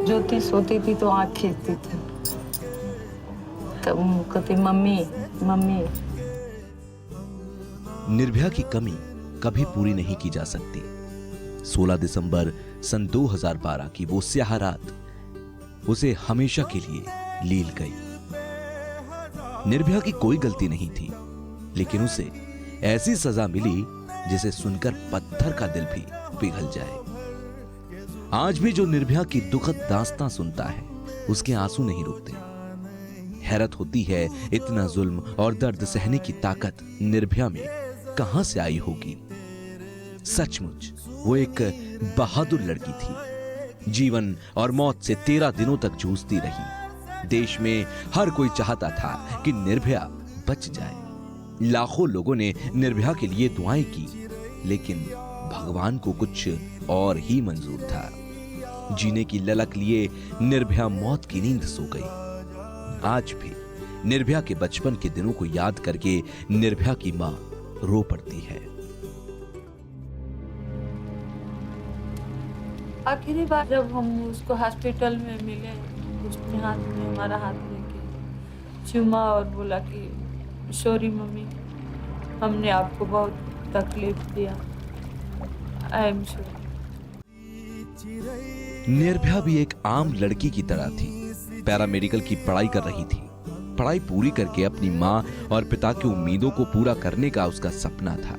ज्योति सोती थी तो आँख खींचती थी, तब कहती मम्मी मम्मी। निर्भया की कमी कभी पूरी नहीं की जा सकती। 16 दिसंबर सन 2012 की वो स्याह रात उसे हमेशा के लिए लील गई। निर्भया की कोई गलती नहीं थी, लेकिन उसे ऐसी सजा मिली जिसे सुनकर पत्थर का दिल भी पिघल जाए। आज भी जो निर्भया की दुखद दास्तां सुनता है, उसके आंसू नहीं रुकते। हैरत होती है, इतना जुल्म और दर्द सहने की ताकत निर्भया में कहां से आई होगी। सचमुच वो एक बहादुर लड़की थी। जीवन और मौत से 13 दिनों तक जूझती रही। देश में हर कोई चाहता था कि निर्भया बच जाए। लाखों लोगों ने निर्भया के लिए दुआएं की, लेकिन भगवान को कुछ और ही मंजूर था। जीने की ललक लिए निर्भया मौत की नींद सो गई। आज भी निर्भया के बचपन के दिनों को याद करके निर्भया की मां रो पड़ती है। आखिरी बार जब हम उसको हॉस्पिटल में मिले, उसने हाथ में हमारा हाथ लेके चूमा और बोला कि सॉरी मम्मी, हमने आपको बहुत तकलीफ दिया, आई एम सॉरी। निर्भया भी एक आम लड़की की तरह थी। पैरामेडिकल की पढ़ाई कर रही थी। पढ़ाई पूरी करके अपनी मां और पिता की उम्मीदों को पूरा करने का उसका सपना था।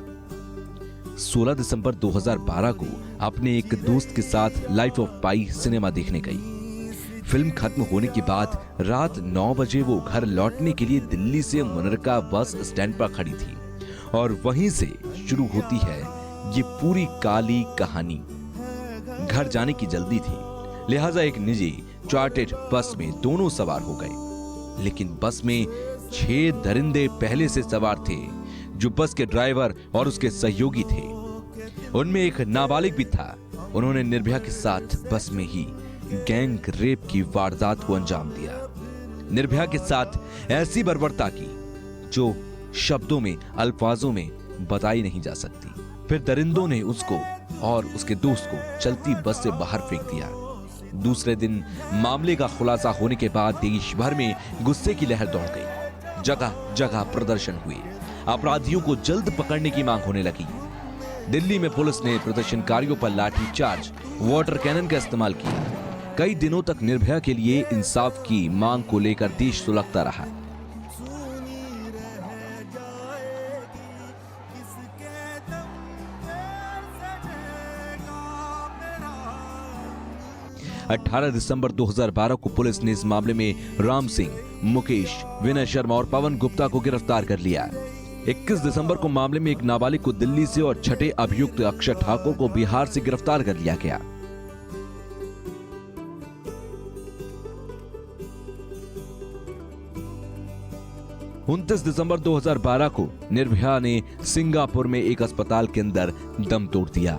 16 दिसंबर 2012 को अपने एक दोस्त के साथ लाइफ ऑफ पाई सिनेमा देखने गई। फिल्म खत्म होने के बाद रात 9 बजे वो घर लौटने के लिए दिल्ली से मुनरका बस स्टैंड पर खड़ी थी और वहीं से शुरू होती है ये पूरी काली कहानी। घर जाने की जल्दी थी, लिहाजा एक निजी चार्टर्ड बस में दोनों सवार हो गए। लेकिन बस में 6 दरिंदे पहले से सवार थे, जो बस के ड्राइवर और उसके सहयोगी थे। उनमें एक नाबालिग भी था। उन्होंने निर्भया के साथ बस में ही गैंग रेप की वारदात को अंजाम दिया। निर्भया के साथ ऐसी बर्बरता की जो शब्दों में, अल्फाजों में बताई नहीं जा सकती। फिर दरिंदों ने उसको और उसके दोस्त को चलती बस से बाहर फेंक दिया। दूसरे दिन मामले का खुलासा होने के बाद देश भर में गुस्से की लहर दौड़ गई। जगह जगह प्रदर्शन हुए। अपराधियों को जल्द पकड़ने की मांग होने लगी। दिल्ली में पुलिस ने प्रदर्शनकारियों पर लाठीचार्ज, वाटर कैनन का इस्तेमाल किया। कई दिनों तक निर्भया के लिए इंसाफ की मांग को लेकर देश सुलगता रहा। अठारह दिसंबर 2012 को पुलिस ने इस मामले में राम सिंह, मुकेश, विनय शर्मा और पवन गुप्ता को गिरफ्तार कर लिया। 21 दिसंबर को मामले में एक नाबालिग को दिल्ली से और छठे अभियुक्त अक्षय ठाकुर को बिहार से गिरफ्तार कर लिया गया। उनतीस दिसंबर 2012 को निर्भया ने सिंगापुर में एक अस्पताल के अंदर दम तोड़ दिया।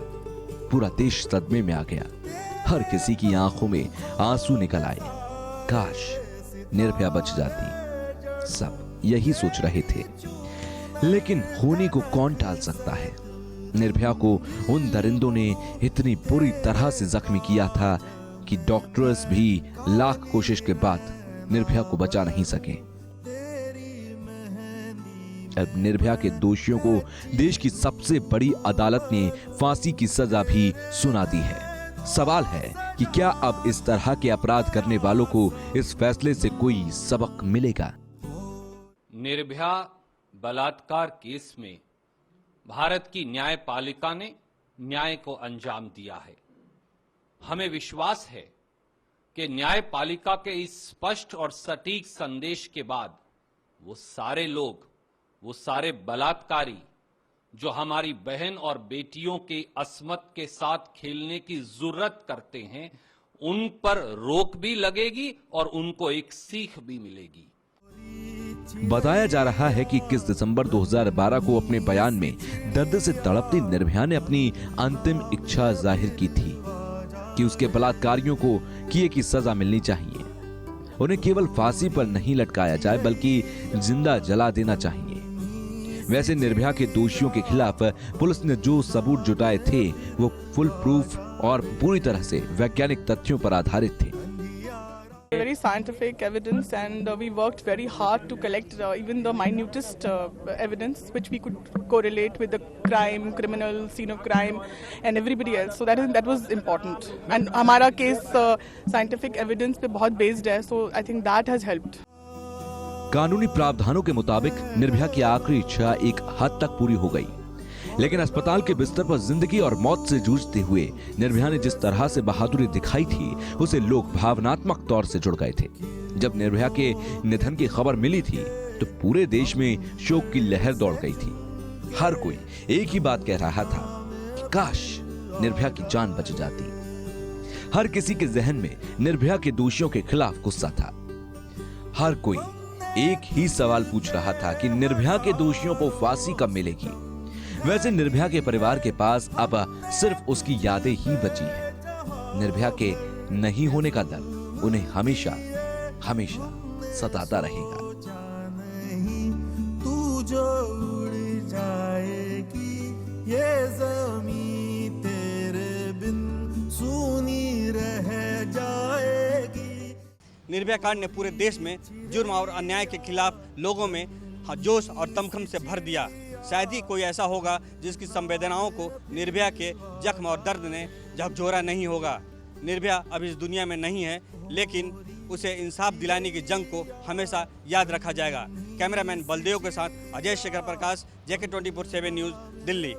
पूरा देश सदमे में आ गया। हर किसी की आंखों में आंसू निकल आए। काश निर्भया बच जाती। सब यही सोच रहे थे, लेकिन होने को कौन टाल सकता है। निर्भया को उन दरिंदों ने इतनी बुरी तरह से जख्मी किया था कि डॉक्टर्स भी लाख कोशिश के बाद निर्भया को बचा नहीं सके। अब निर्भया के दोषियों को देश की सबसे बड़ी अदालत ने फांसी की सजा भी सुना दी है। सवाल है कि क्या अब इस तरह के अपराध करने वालों को इस फैसले से कोई सबक मिलेगा? निर्भया बलात्कार केस में भारत की न्यायपालिका ने न्याय को अंजाम दिया है। हमें विश्वास है कि न्यायपालिका के इस स्पष्ट और सटीक संदेश के बाद वो सारे लोग, वो सारे बलात्कारी जो हमारी बहन और बेटियों के अस्मत के साथ खेलने की जुर्रत करते हैं, उन पर रोक भी लगेगी और उनको एक सीख भी मिलेगी। बताया जा रहा है कि 21 दिसंबर 2012 को अपने बयान में दर्द से तड़पती निर्भया ने अपनी अंतिम इच्छा जाहिर की थी कि उसके बलात्कारियों को किए की सजा मिलनी चाहिए। उन्हें केवल फांसी पर नहीं लटकाया जाए, बल्कि जिंदा जला देना चाहिए। वैसे निर्भया के दोषियों के खिलाफ पुलिस ने जो सबूत जुटाए थे वो फुल प्रूफ और पूरी तरह से वैज्ञानिक तथ्यों पर आधारित थे। Very scientific evidence, and we worked very hard to collect even the minutest evidence which we could correlate with the crime, criminal scene of crime, and everybody else. So that was important. And हमारा case scientific evidence पे बहुत based है, so I think that has helped. कानूनी प्रावधानों के मुताबिक निर्भया की आखिरी इच्छा एक हद तक पूरी हो गई, लेकिन अस्पताल के बिस्तर पर जिंदगी और मौत से जूझते हुए निर्भया ने जिस तरह से बहादुरी दिखाई थी उसे लोग भावनात्मक तौर से जुड़ गए थे। जब निर्भया के निधन की खबर मिली थी तो पूरे देश में शोक की लहर दौड़ गई थी। हर कोई एक ही बात कह रहा था कि काश निर्भया की जान बच जाती। हर किसी के जहन में निर्भया के दोषियों के खिलाफ गुस्सा था। हर कोई एक ही सवाल पूछ रहा था कि निर्भया के दोषियों को फांसी कब मिलेगी। वैसे निर्भया के परिवार के पास अब सिर्फ उसकी यादें ही बची हैं। निर्भया के नहीं होने का दर्द उन्हें हमेशा हमेशा सताता रहेगा। तू जो उड़ जाएगी ये ज़मीं तेरे बिन सूनी रह जाएगी। निर्भया कांड ने पूरे देश में जुर्म और अन्याय के खिलाफ लोगों में जोश और दमखम से भर दिया। शायद ही कोई ऐसा होगा जिसकी संवेदनाओं को निर्भया के जख्म और दर्द ने झकझोरा नहीं होगा। निर्भया अब इस दुनिया में नहीं है, लेकिन उसे इंसाफ दिलाने की जंग को हमेशा याद रखा जाएगा। कैमरामैन बलदेव के साथ अजय शेखर प्रकाश, JK 24/7 न्यूज़, दिल्ली।